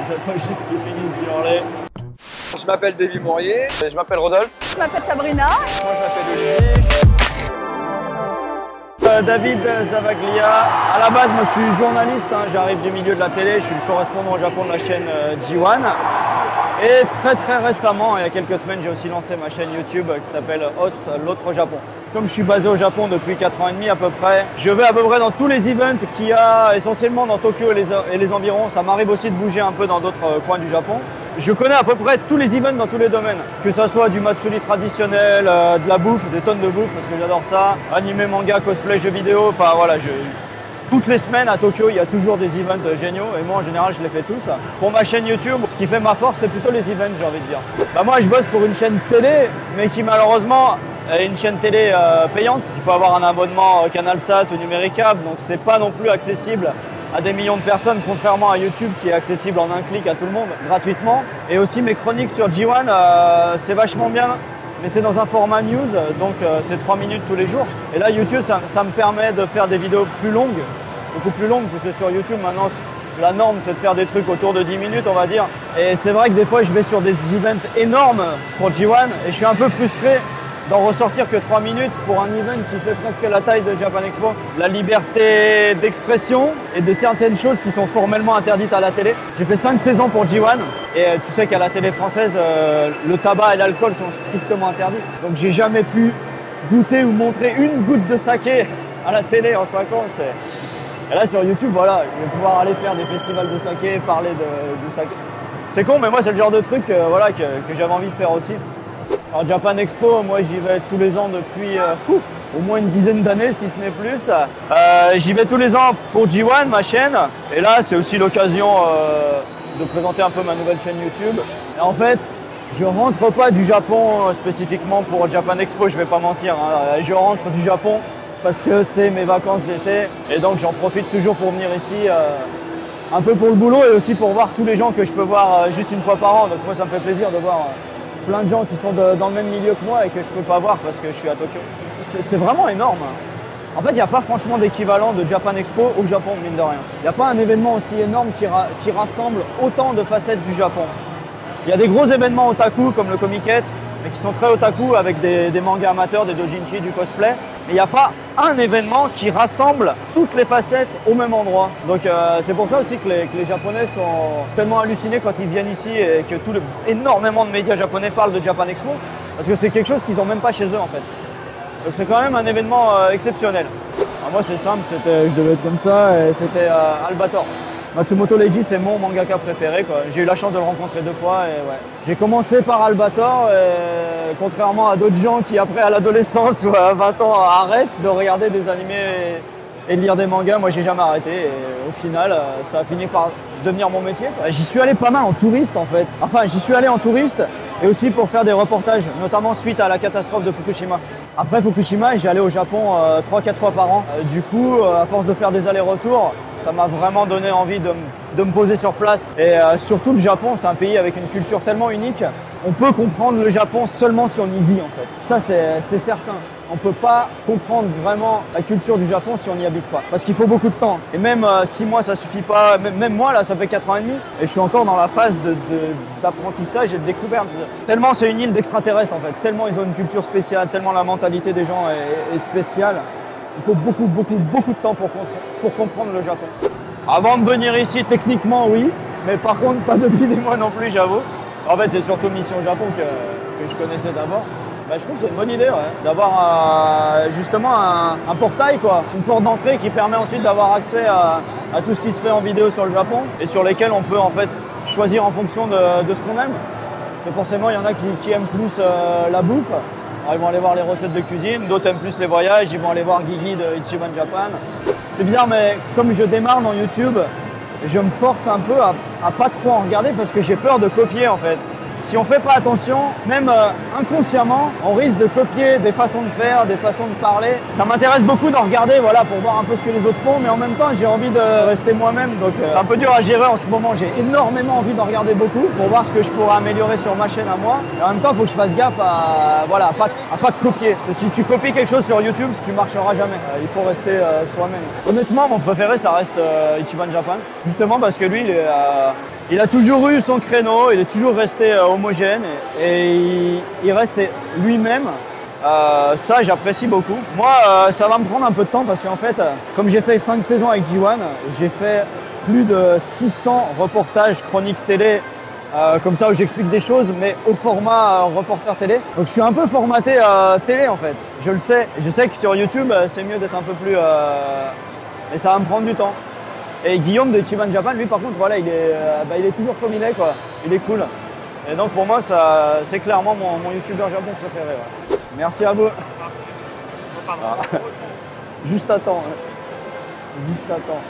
J'attends juste qu'ils finissent d'hurler. Je m'appelle Davy Mourier. Je m'appelle Rodolphe. Je m'appelle Sabrina. Moi je m'appelle Olivier. David Zavaglia. À la base, moi je suis journaliste, hein. J'arrive du milieu de la télé, je suis le correspondant au Japon de la chaîne G1. Et très récemment, il y a quelques semaines, j'ai aussi lancé ma chaîne YouTube qui s'appelle OS, l'autre Japon. Comme je suis basé au Japon depuis 4 ans et demi à peu près, je vais à peu près dans tous les events qu'il y a essentiellement dans Tokyo et les environs. Ça m'arrive aussi de bouger un peu dans d'autres coins du Japon. Je connais à peu près tous les events dans tous les domaines, que ce soit du matsuri traditionnel, de la bouffe, des tonnes de bouffe parce que j'adore ça, animé, manga, cosplay, jeux vidéo, enfin voilà, toutes les semaines à Tokyo, il y a toujours des events géniaux et moi en général je les fais tous. Pour ma chaîne YouTube, ce qui fait ma force, c'est plutôt les events, j'ai envie de dire. Moi je bosse pour une chaîne télé, mais qui malheureusement est une chaîne télé payante. Il faut avoir un abonnement CanalSat ou numéricable, donc c'est pas non plus accessible à des millions de personnes, contrairement à YouTube qui est accessible en un clic à tout le monde, gratuitement. Et aussi mes chroniques sur G1, c'est vachement bien, mais c'est dans un format news, donc c'est 3 minutes tous les jours. Et là YouTube, ça me permet de faire des vidéos plus longues, beaucoup plus longues, parce que sur YouTube maintenant, la norme c'est de faire des trucs autour de 10 minutes on va dire. Et c'est vrai que des fois je vais sur des events énormes pour G1 et je suis un peu frustré d'en ressortir que 3 minutes pour un event qui fait presque la taille de Japan Expo. La liberté d'expression et de certaines choses qui sont formellement interdites à la télé. J'ai fait 5 saisons pour G1 et tu sais qu'à la télé française, le tabac et l'alcool sont strictement interdits. Donc j'ai jamais pu goûter ou montrer une goutte de saké à la télé en 5 ans. Et là sur YouTube, voilà, je vais pouvoir aller faire des festivals de saké, parler de saké. C'est con, mais moi c'est le genre de truc voilà, que j'avais envie de faire aussi. Alors Japan Expo, moi j'y vais tous les ans depuis au moins une dizaine d'années si ce n'est plus. J'y vais tous les ans pour G1, ma chaîne. Et là c'est aussi l'occasion de présenter un peu ma nouvelle chaîne YouTube. Et en fait, je rentre pas du Japon spécifiquement pour Japan Expo, je vais pas mentir. Hein. Je rentre du Japon parce que c'est mes vacances d'été. Et donc j'en profite toujours pour venir ici un peu pour le boulot et aussi pour voir tous les gens que je peux voir juste une fois par an. Donc moi ça me fait plaisir de voir plein de gens qui sont dans le même milieu que moi et que je peux pas voir parce que je suis à Tokyo. C'est vraiment énorme. En fait, il n'y a pas franchement d'équivalent de Japan Expo au Japon, mine de rien. Il n'y a pas un événement aussi énorme qui rassemble autant de facettes du Japon. Il y a des gros événements otaku comme le Comiket, mais qui sont très otaku avec des mangas amateurs, des doujinshi, du cosplay. Mais il n'y a pas un événement qui rassemble toutes les facettes au même endroit. Donc c'est pour ça aussi que les Japonais sont tellement hallucinés quand ils viennent ici et que énormément de médias japonais parlent de Japan Expo. Parce que c'est quelque chose qu'ils n'ont même pas chez eux en fait. Donc c'est quand même un événement exceptionnel. Alors moi c'est simple, je devais être comme ça et c'était Albator. Matsumoto Leiji, c'est mon mangaka préféré. J'ai eu la chance de le rencontrer 2 fois. Et ouais. J'ai commencé par Albator, et, contrairement à d'autres gens qui, après à l'adolescence ou à 20 ans, arrêtent de regarder des animés et de lire des mangas. Moi, j'ai jamais arrêté. Et au final, ça a fini par devenir mon métier. J'y suis allé pas mal en touriste, en fait. Enfin, j'y suis allé en touriste et aussi pour faire des reportages, notamment suite à la catastrophe de Fukushima. Après Fukushima, j'allais au Japon 3-4 fois par an. Du coup, à force de faire des allers-retours, ça m'a vraiment donné envie de me poser sur place. Et surtout, le Japon, c'est un pays avec une culture tellement unique. On peut comprendre le Japon seulement si on y vit, en fait. Ça, c'est certain. On ne peut pas comprendre vraiment la culture du Japon si on n'y habite pas. Parce qu'il faut beaucoup de temps. Et même 6 mois, ça suffit pas. Même moi, là, ça fait 4 ans et demi. Et je suis encore dans la phase d'apprentissage et de découverte. Tellement c'est une île d'extraterrestres, en fait. Tellement ils ont une culture spéciale, tellement la mentalité des gens est spéciale. Il faut beaucoup de temps pour comprendre le Japon. Avant de venir ici, techniquement, oui. Mais par contre, pas depuis des mois non plus, j'avoue. En fait, c'est surtout Mission Japon que je connaissais d'abord. Je trouve que c'est une bonne idée, ouais, d'avoir justement un portail, quoi. Une porte d'entrée qui permet ensuite d'avoir accès à tout ce qui se fait en vidéo sur le Japon et sur lesquels on peut en fait choisir en fonction de ce qu'on aime. Et forcément, il y en a qui aiment plus la bouffe. Alors, ils vont aller voir les recettes de cuisine, d'autres aiment plus les voyages, ils vont aller voir Guigui de Ichiban Japan. C'est bizarre, mais comme je démarre dans YouTube, je me force un peu à pas trop en regarder parce que j'ai peur de copier en fait. si on fait pas attention, même inconsciemment, on risque de copier des façons de faire, des façons de parler. Ça m'intéresse beaucoup d'en regarder, voilà, pour voir un peu ce que les autres font, mais en même temps, j'ai envie de rester moi-même. Donc c'est un peu dur à gérer en ce moment. J'ai énormément envie d'en regarder beaucoup pour voir ce que je pourrais améliorer sur ma chaîne à moi. Et en même temps, il faut que je fasse gaffe à, voilà, à pas copier. Si tu copies quelque chose sur YouTube, tu marcheras jamais. Il faut rester soi-même. Honnêtement, mon préféré, ça reste Ichiban Japan. Justement parce que lui, il a toujours eu son créneau, il est toujours resté homogène et il reste lui-même. Ça, j'apprécie beaucoup. Moi, ça va me prendre un peu de temps parce qu'en fait, comme j'ai fait 5 saisons avec G1, j'ai fait plus de 600 reportages chroniques télé comme ça où j'explique des choses, mais au format reporter télé. Donc je suis un peu formaté télé en fait. Je le sais. Et je sais que sur YouTube, c'est mieux d'être un peu plus... mais ça va me prendre du temps. Et Guillaume de Ichiban Japan, lui par contre, voilà, il est toujours comme il est, quoi. Il est cool. Et donc pour moi, c'est clairement mon youtubeur Japon préféré. Ouais. Merci à vous. Ah. Juste à temps. Juste à temps.